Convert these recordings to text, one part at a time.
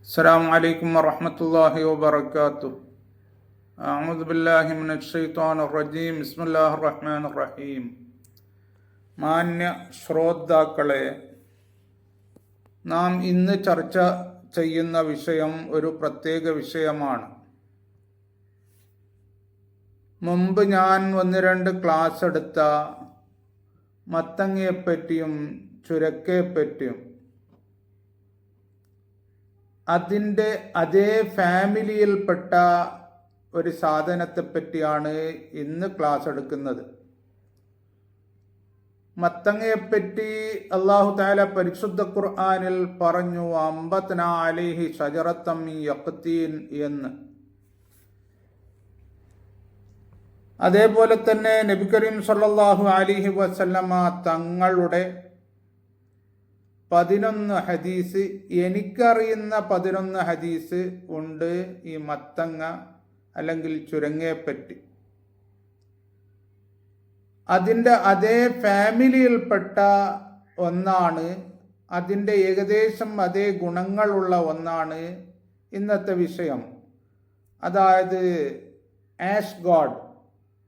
السلام عليكم ورحمة الله وبركاته. أعوذ بالله من الشيطان الرجيم. بسم الله الرحمن الرحيم. മാന്യ ശ്രോതാക്കളെ, നാം ഇന്ന് ചർച്ച ചെയ്യുന്ന വിഷയം ഒരു പ്രത്യേക വിഷയമാണ്. മുമ്പ് ഞാൻ ഒന്ന് രണ്ട് ക്ലാസ് എടുത്ത മത്തങ്ങയെപ്പറ്റിയും ചുരക്കയെപ്പറ്റിയും അതിൻ്റെ അതേ ഫാമിലിയിൽപ്പെട്ട ഒരു സാധനത്തെപ്പറ്റിയാണ് ഇന്ന് ക്ലാസ് എടുക്കുന്നത്. മത്തങ്ങയെപ്പറ്റി അല്ലാഹു തആല പരിശുദ്ധ ഖുർആനിൽ പറഞ്ഞു, അംബത്നാ അലൈഹി ശജറത്തം മിൻ യഖ്തീൻ എന്ന്. അതേപോലെ തന്നെ നബി കരീം സല്ലല്ലാഹു അലൈഹി വസല്ലമ തങ്ങളുടെ 11 ഹദീസ്, എനിക്കറിയുന്ന 11 ഹദീസ് ഉണ്ട് ഈ മത്തങ്ങ അല്ലെങ്കിൽ ചുരങ്ങയെപ്പറ്റി. അതിൻ്റെ അതേ ഫാമിലിയിൽപ്പെട്ട ഒന്നാണ്, അതിൻ്റെ ഏകദേശം അതേ ഗുണങ്ങളുള്ള ഒന്നാണ് ഇന്നത്തെ വിഷയം. അതായത് ആഷ് ഗോഡ്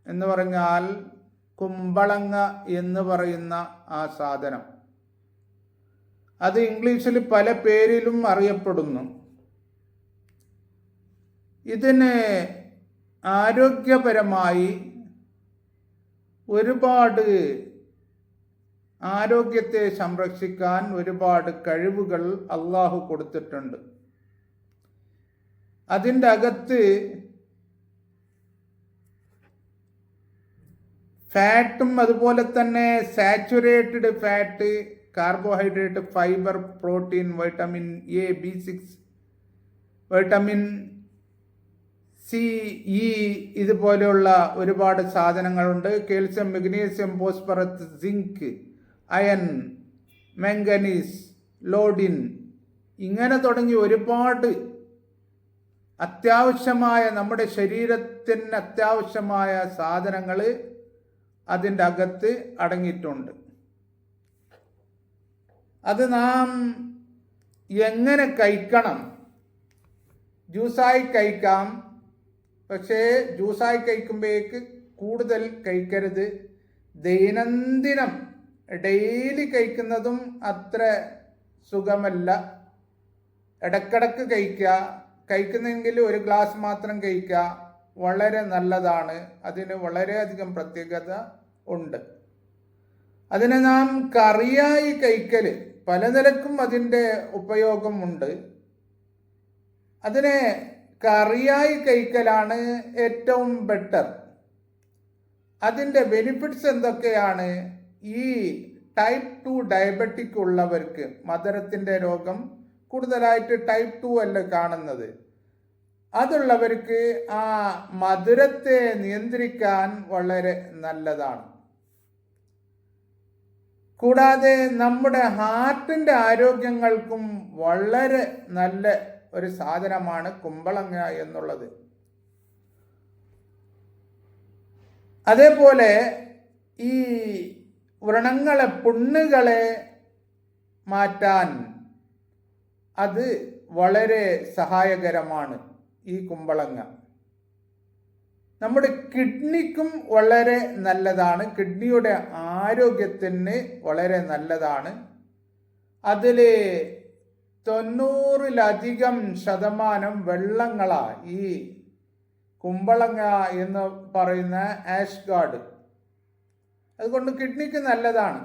എന്ന് പറഞ്ഞാൽ കുമ്പളങ്ങ എന്ന് പറയുന്ന ആ സാധനം. അത് ഇംഗ്ലീഷിൽ പല പേരിലും അറിയപ്പെടുന്നു. ഇതിന് ആരോഗ്യപരമായി ഒരുപാട് ആരോഗ്യത്തെ സംരക്ഷിക്കാൻ ഒരുപാട് കഴിവുകൾ അള്ളാഹു കൊടുത്തിട്ടുണ്ട്. അതിൻ്റെ അകത്ത് ഫാറ്റും അതുപോലെ തന്നെ saturated fat, carbohydrate, fibre, protein, vitamin A, B6, vitamin C, E ഇതുപോലെയുള്ള ഒരുപാട് സാധനങ്ങളുണ്ട്. Calcium, magnesium, phosphorus, zinc, iron, manganese, iodine, ഇങ്ങനെ തുടങ്ങി ഒരുപാട് അത്യാവശ്യമായ, നമ്മുടെ ശരീരത്തിന് അത്യാവശ്യമായ സാധനങ്ങൾ അതിൻ്റെ അകത്ത് അടങ്ങിയിട്ടുണ്ട്. അത് നാം എങ്ങനെ കഴിക്കണം? ജ്യൂസായി കഴിക്കാം, പക്ഷേ ജ്യൂസായി കഴിക്കുമ്പോഴേക്ക് കൂടുതൽ കഴിക്കരുത്. ദൈനംദിനം ഡെയിലി കഴിക്കുന്നതും അത്ര സുഖമല്ല. ഇടക്കിടക്ക് കഴിക്കുന്നെങ്കിൽ ഒരു ഗ്ലാസ് മാത്രം കഴിക്കുക, വളരെ നല്ലതാണ്. അതിന് വളരെയധികം പ്രത്യേകത ഉണ്ട്. അതിനെ നാം കറിയായി കഴിക്കൽ, പല നിലക്കും അതിൻ്റെ ഉപയോഗമുണ്ട്. അതിനെ കറിയായി കഴിക്കലാണ് ഏറ്റവും ബെറ്റർ. അതിൻ്റെ ബെനിഫിറ്റ്സ് എന്തൊക്കെയാണ്? ഈ ടൈപ്പ് 2 ഡയബറ്റിക് ഉള്ളവർക്ക്, മധുരത്തിൻ്റെ രോഗം കൂടുതലായിട്ട് ടൈപ്പ് 2 അല്ല കാണുന്നത്, അതുള്ളവർക്ക് ആ മധുരത്തെ നിയന്ത്രിക്കാൻ വളരെ നല്ലതാണ്. കൂടാതെ നമ്മുടെ ഹാർട്ടിൻ്റെ ആരോഗ്യങ്ങൾക്കും വളരെ നല്ല ഒരു സാധനമാണ് കുമ്പളങ്ങ എന്നുള്ളത്. അതേപോലെ ഈ വ്രണങ്ങളെ, പുണ്ണുകളെ മാറ്റാൻ അത് വളരെ സഹായകരമാണ് ഈ കുമ്പളങ്ങ. നമ്മുടെ കിഡ്നിക്കും വളരെ നല്ലതാണ്, കിഡ്നിയുടെ ആരോഗ്യത്തിന് വളരെ നല്ലതാണ്. അതിൽ 90% വെള്ളങ്ങളാണ് ഈ കുമ്പളങ്ങ എന്ന് പറയുന്ന ആഷ് ഗാർഡ്. അതുകൊണ്ട് കിഡ്നിക്ക് നല്ലതാണ്.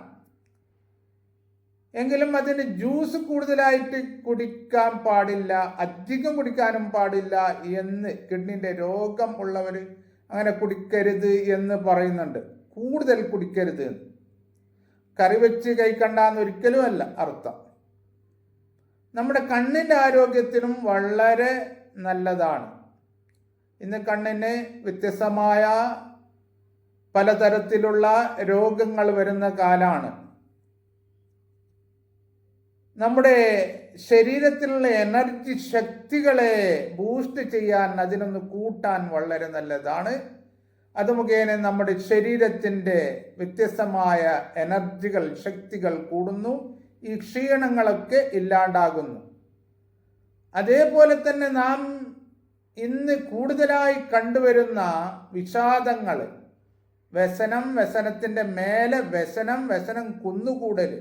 എങ്കിലും അതിന് ജ്യൂസ് കൂടുതലായിട്ട് കുടിക്കാൻ പാടില്ല, അധികം കുടിക്കാനും പാടില്ല എന്ന് കിഡ്നിൻ്റെ രോഗം ഉള്ളവർ അങ്ങനെ കുടിക്കരുത് എന്ന് പറയുന്നുണ്ട്. കൂടുതൽ കുടിക്കരുത്. കറി വെച്ച് കഴിക്കണ്ടെന്ന് ഒരിക്കലുമല്ല അർത്ഥം. നമ്മുടെ കണ്ണിൻ്റെ ആരോഗ്യത്തിനും വളരെ നല്ലതാണ്. ഇന്ന് കണ്ണിന് വ്യത്യസ്തമായ പലതരത്തിലുള്ള രോഗങ്ങൾ വരുന്ന കാലമാണ്. നമ്മുടെ ശരീരത്തിലുള്ള എനർജി ശക്തികളെ ബൂസ്റ്റ് ചെയ്യാൻ, അതിനൊന്ന് കൂട്ടാൻ വളരെ നല്ലതാണ്. അത് മുഖേന നമ്മുടെ ശരീരത്തിൻ്റെ വ്യത്യസ്തമായ എനർജികൾ, ശക്തികൾ കൂടുന്നു. ഈ ക്ഷീണങ്ങളൊക്കെ ഇല്ലാണ്ടാകുന്നു. അതേപോലെ തന്നെ നാം ഇന്ന് കൂടുതലായി കണ്ടുവരുന്ന വിഷാദങ്ങൾ, വ്യസനം, വ്യസനത്തിൻ്റെ മേലെ വ്യസനം, വ്യസനം കുന്നുകൂടൽ,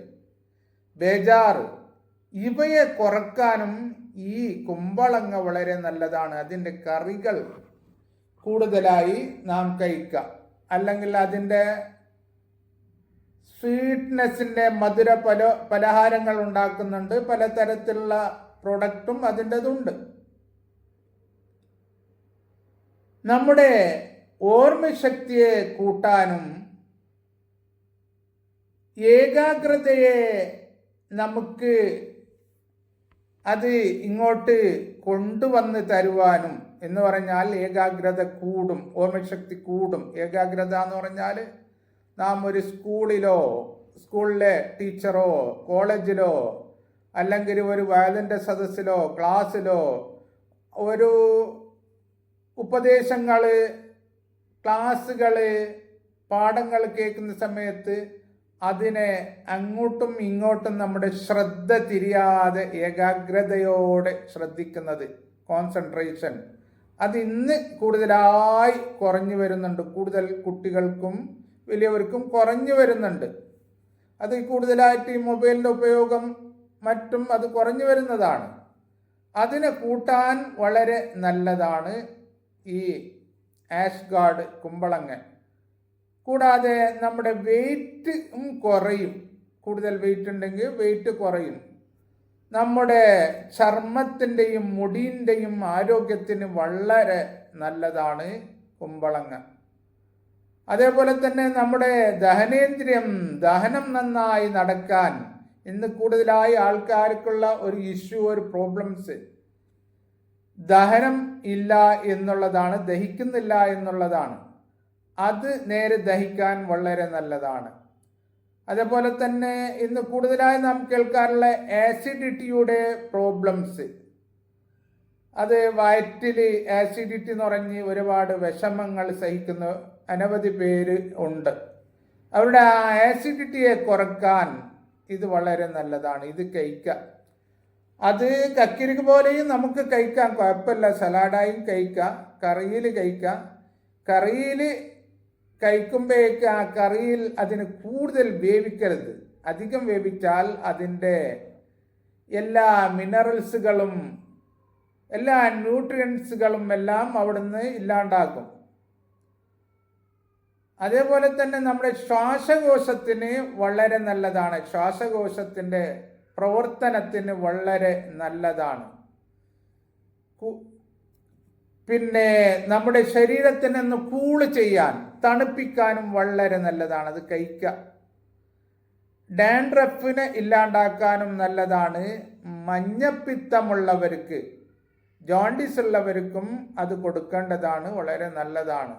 ബേജാറ്, ഇവയെ കുറക്കാനും ഈ കുമ്പളങ്ങ വളരെ നല്ലതാണ്. അതിൻ്റെ കറികൾ കൂടുതലായി നാം കഴിക്കുക, അല്ലെങ്കിൽ അതിൻ്റെ സ്വീറ്റ്നെസ്സിൻ്റെ മധുര പലഹാരങ്ങൾ ഉണ്ടാക്കുന്നുണ്ട്. പലതരത്തിലുള്ള പ്രൊഡക്റ്റും അതിൻ്റെതുണ്ട്. നമ്മുടെ ഓർമ്മശക്തിയെ കൂട്ടാനും ഏകാഗ്രതയെ നമുക്ക് അത് ഇങ്ങോട്ട് കൊണ്ടുവന്ന് തരുവാനും, എന്ന് പറഞ്ഞാൽ ഏകാഗ്രത കൂടും, ഓർമ്മശക്തി കൂടും. ഏകാഗ്രത എന്ന് പറഞ്ഞാൽ നാം ഒരു സ്കൂളിലെ ടീച്ചറോ കോളേജിലോ അല്ലെങ്കിൽ ഒരു വയലിൻ്റെ സദസ്സിലോ ക്ലാസ്സിലോ ഒരു ഉപദേശങ്ങൾ, ക്ലാസ്സുകൾ, പാഠങ്ങൾ കേൾക്കുന്ന സമയത്ത് അതിനെ അങ്ങോട്ടും ഇങ്ങോട്ടും നമ്മുടെ ശ്രദ്ധ തിരിയാതെ ഏകാഗ്രതയോടെ ശ്രദ്ധിക്കുന്നത്, കോൺസെൻട്രേഷൻ, അത് ഇന്ന് കൂടുതലായി കുറഞ്ഞു വരുന്നുണ്ട്. കൂടുതൽ കുട്ടികൾക്കും വലിയവർക്കും കുറഞ്ഞു വരുന്നുണ്ട്. അത് കൂടുതലായിട്ട് ഈ മൊബൈലിൻ്റെ ഉപയോഗം മറ്റും അത് കുറഞ്ഞു വരുന്നതാണ്. അതിനെ കൂട്ടാൻ വളരെ നല്ലതാണ് ഈ ആഷ് ഗാർഡ് കുമ്പളങ്ങ. കൂടാതെ നമ്മുടെ വെയിറ്റും കുറയും. കൂടുതൽ വെയിറ്റ് ഉണ്ടെങ്കിൽ വെയിറ്റ് കുറയും. നമ്മുടെ ചർമ്മത്തിൻ്റെയും മുടിൻ്റെയും ആരോഗ്യത്തിന് വളരെ നല്ലതാണ് കുമ്പളങ്ങ. അതേപോലെ തന്നെ നമ്മുടെ ദഹനം നന്നായി നടക്കാൻ ഇന്ന് കൂടുതലായി ആൾക്കാർക്കുള്ള ഒരു ഇഷ്യൂ, ഒരു പ്രോബ്ലംസ്, ദഹനം ഇല്ല എന്നുള്ളതാണ്, ദഹിക്കുന്നില്ല എന്നുള്ളതാണ്. അത് നേരെ ദഹിക്കാൻ വളരെ നല്ലതാണ്. അതേപോലെ തന്നെ ഇന്ന് കൂടുതലായി നാം കേൾക്കാറുള്ള ആസിഡിറ്റിയുടെ പ്രോബ്ലംസ്, അത് വയറ്റിൽ ആസിഡിറ്റി എന്ന് പറഞ്ഞ് ഒരുപാട് വിഷമങ്ങൾ സഹിക്കുന്ന അനവധി പേര് ഉണ്ട്. അവരുടെ ആ ആസിഡിറ്റിയെ കുറക്കാൻ ഇത് വളരെ നല്ലതാണ്. ഇത് കഴിക്കാം. അത് കക്കിരിക്ക് പോലെയും നമുക്ക് കഴിക്കാം, കുഴപ്പമില്ല. സലാഡായും കഴിക്കാം, കറിയിൽ കഴിക്കാം. കറിയിൽ കഴിക്കുമ്പോഴേക്ക് ആ കറിയിൽ അതിന് കൂടുതൽ വേവിക്കരുത്. അധികം വേവിച്ചാൽ അതിൻ്റെ എല്ലാ മിനറൽസുകളും എല്ലാ ന്യൂട്രിയൻസുകളും എല്ലാം അവിടുന്ന് ഇല്ലാണ്ടാക്കും. അതേപോലെ തന്നെ നമ്മുടെ ശ്വാസകോശത്തിന് വളരെ നല്ലതാണ്. ശ്വാസകോശത്തിൻ്റെ പ്രവർത്തനത്തിന് വളരെ നല്ലതാണ്. പിന്നെ നമ്മുടെ ശരീരത്തിനൊന്ന് കൂള് ചെയ്യാൻ, തണുപ്പിക്കാനും വളരെ നല്ലതാണ്. അത് കഴിക്കുക. ഡാൻഡ്രഫിനെ ഇല്ലാണ്ടാക്കാനും നല്ലതാണ്. മഞ്ഞപ്പിത്തമുള്ളവർക്ക്, ജോണ്ടിസ് ഉള്ളവർക്കും അത് കൊടുക്കേണ്ടതാണ്, വളരെ നല്ലതാണ്.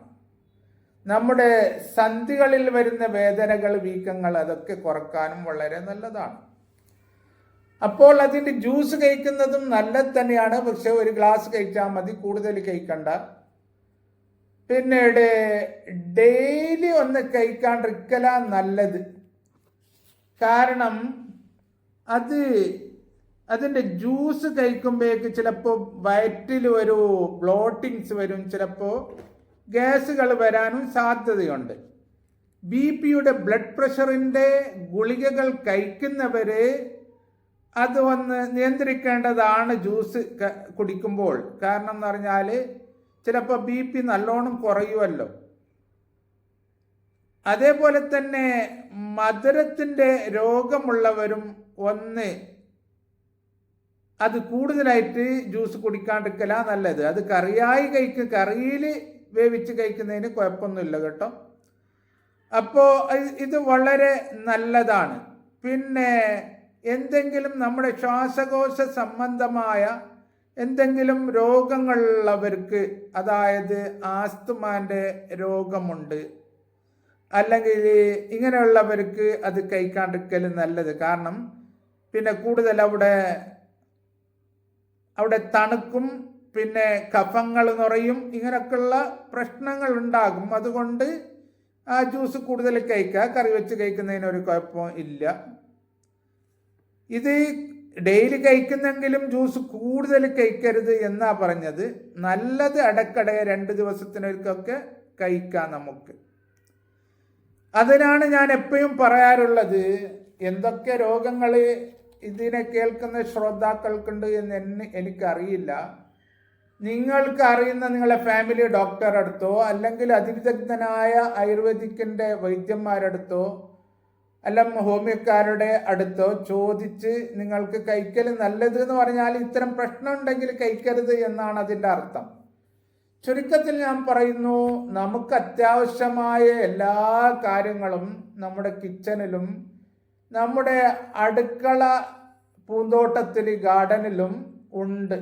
നമ്മുടെ സന്ധികളിൽ വരുന്ന വേദനകൾ, വീക്കങ്ങൾ, അതൊക്കെ കുറക്കാനും വളരെ നല്ലതാണ്. അപ്പോൾ അതിൻ്റെ ജ്യൂസ് കഴിക്കുന്നതും നല്ലത് തന്നെയാണ്. പക്ഷെ ഒരു ഗ്ലാസ് കഴിച്ചാൽ മതി, കൂടുതൽ കഴിക്കണ്ട. പിന്നീട് ഡെയിലി ഒന്ന് കഴിക്കാണ്ടിരിക്കല നല്ലത്. കാരണം അതിൻ്റെ ജ്യൂസ് കഴിക്കുമ്പോഴേക്ക് ചിലപ്പോൾ വയറ്റിൽ ഒരു ബ്ലോട്ടിങ്സ് വരും, ചിലപ്പോൾ ഗ്യാസുകൾ വരാനും സാധ്യതയുണ്ട്. BP-യുടെ ബ്ലഡ് പ്രഷറിൻ്റെ ഗുളികകൾ കഴിക്കുന്നവർ അത് ഒന്ന് നിയന്ത്രിക്കേണ്ടതാണ് ജ്യൂസ് കുടിക്കുമ്പോൾ. കാരണം എന്ന് പറഞ്ഞാൽ ചിലപ്പോൾ BP നല്ലോണം കുറയുമല്ലോ. അതേപോലെ തന്നെ മധുരത്തിൻ്റെ രോഗമുള്ളവരും ഒന്ന് അത് കൂടുതലായിട്ട് ജ്യൂസ് കുടിക്കാണ്ടിരിക്കല നല്ലത്. അത് കറിയായി കറിയിൽ വേവിച്ച് കഴിക്കുന്നതിന് കുഴപ്പമൊന്നുമില്ല കേട്ടോ. അപ്പോൾ ഇത് വളരെ നല്ലതാണ്. പിന്നെ എന്തെങ്കിലും നമ്മുടെ ശ്വാസകോശ സംബന്ധമായ എന്തെങ്കിലും രോഗങ്ങളുള്ളവർക്ക്, അതായത് ആസ്തുമാൻ്റെ രോഗമുണ്ട്, അല്ലെങ്കിൽ ഇങ്ങനെയുള്ളവർക്ക് അത് കഴിക്കാണ്ടിരിക്കൽ നല്ലത്. കാരണം പിന്നെ കൂടുതൽ അവിടെ തണുക്കും, പിന്നെ കഫങ്ങൾ നിറയും, ഇങ്ങനെയൊക്കെയുള്ള പ്രശ്നങ്ങൾ ഉണ്ടാകും. അതുകൊണ്ട് ആ ജ്യൂസ് കൂടുതൽ കഴിക്കുക. കറി വെച്ച് കഴിക്കുന്നതിനൊരു കുഴപ്പം ഇല്ല. ഇത് ഡെയിലി കഴിക്കുന്നെങ്കിലും ജ്യൂസ് കൂടുതൽ കഴിക്കരുത് എന്നാ പറഞ്ഞത്. നല്ലത് ഇടയ്ക്കിടെ 2 ദിവസത്തിനൊരിക്കൊക്കെ കഴിക്കാം നമുക്ക്. അതിനാണ് ഞാൻ എപ്പോഴും പറയാറുള്ളത്. എന്തൊക്കെ രോഗങ്ങൾ ഇതിനെ കേൾക്കുന്ന ശ്രോതാക്കൾക്കുണ്ട് എന്ന് എനിക്കറിയില്ല. നിങ്ങൾക്ക് അറിയുന്ന നിങ്ങളെ ഫാമിലി ഡോക്ടറെ അടുത്തോ അല്ലെങ്കിൽ അതിവിദഗ്ധനായ ആയുർവേദിക്കിൻ്റെ വൈദ്യന്മാരടുത്തോ അല്ല ഹോമിയോക്കാരുടെ അടുത്തോ ചോദിച്ച് നിങ്ങൾക്ക് കഴിക്കൽ നല്ലത് എന്ന് പറഞ്ഞാൽ ഇത്തരം പ്രശ്നം ഉണ്ടെങ്കിൽ കഴിക്കരുത് എന്നാണ് അതിൻ്റെ അർത്ഥം. ചുരുക്കത്തിൽ ഞാൻ പറയുന്നു, നമുക്ക് അത്യാവശ്യമായ എല്ലാ കാര്യങ്ങളും നമ്മുടെ കിച്ചണിലും നമ്മുടെ അടുക്കള പൂന്തോട്ടത്തിൽ ഗാർഡനിലും ഉണ്ട്.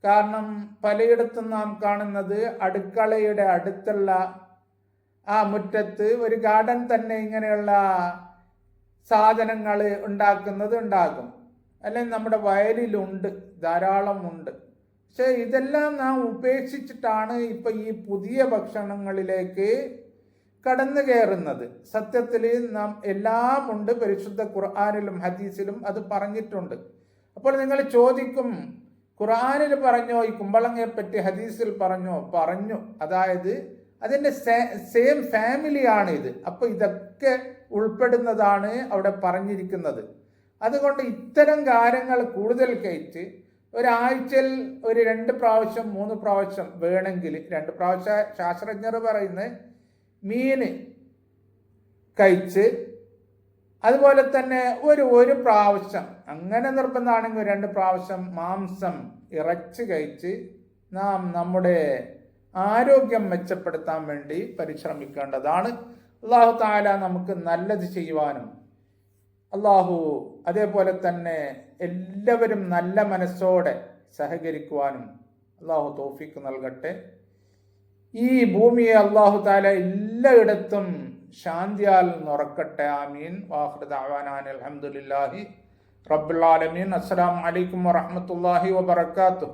കാരണം പലയിടത്തും നാം കാണുന്നത് അടുക്കളയുടെ അടുത്തുള്ള ആ മുറ്റത്ത് ഒരു ഗാർഡൻ തന്നെ ഇങ്ങനെയുള്ള സാധനങ്ങൾ ഉണ്ടാകും. അല്ലെങ്കിൽ നമ്മുടെ വയലിലുണ്ട്, ധാരാളം ഉണ്ട്. പക്ഷെ ഇതെല്ലാം നാം ഉപേക്ഷിച്ചിട്ടാണ് ഇപ്പം ഈ പുതിയ ഭക്ഷണങ്ങളിലേക്ക് കടന്നു കയറുന്നത്. സത്യത്തിൽ നാം എല്ലാം ഉണ്ട്, പരിശുദ്ധ ഖുർആനിലും ഹദീസിലും അത് പറഞ്ഞിട്ടുണ്ട്. അപ്പോൾ നിങ്ങൾ ചോദിക്കും, ഖുർആനിൽ പറഞ്ഞോ ഈ കുമ്പളങ്ങയെ പറ്റി, ഹദീസിൽ പറഞ്ഞു. അതായത് അതിൻ്റെ സെയിം ഫാമിലിയാണ് ഇത്. അപ്പോൾ ഇതൊക്കെ ഉൾപ്പെടുന്നതാണ് അവിടെ പറഞ്ഞിരിക്കുന്നത്. അതുകൊണ്ട് ഇത്തരം കാര്യങ്ങൾ കൂടുതൽ കഴിച്ച് ഒരാഴ്ചയിൽ ഒരു 2 പ്രാവശ്യം 3 പ്രാവശ്യം വേണമെങ്കിൽ 2 പ്രാവശ്യം ശാസ്ത്രജ്ഞർ പറയുന്നത് മീൻ കഴിച്ച്, അതുപോലെ തന്നെ ഒരു പ്രാവശ്യം, അങ്ങനെ നിർബന്ധമാണെങ്കിൽ 2 പ്രാവശ്യം മാംസം ഇറച്ചി കഴിച്ച് നാം നമ്മുടെ ആരോഗ്യം മെച്ചപ്പെടുത്താൻ വേണ്ടി പരിശ്രമിക്കേണ്ടതാണ്. അല്ലാഹു തആല നമുക്ക് നല്ലത് ചെയ്യുവാനും അതേപോലെ തന്നെ എല്ലാവരും നല്ല മനസ്സോടെ സഹകരിക്കുവാനും അല്ലാഹു തൗഫീഖ് നൽകട്ടെ. ഈ ഭൂമിയെ അല്ലാഹു തആല എല്ലായിടത്തും ശാന്തിയാൽ നിറക്കട്ടെ. ആമീൻ. വാഖിറു ദഅവാനാ അൽഹംദുലില്ലാഹി റബ്ബിൽ ആലമീൻ. അസ്സലാമു അലൈക്കും വറഹ്മത്തുള്ളാഹി വബറകാതുഹു.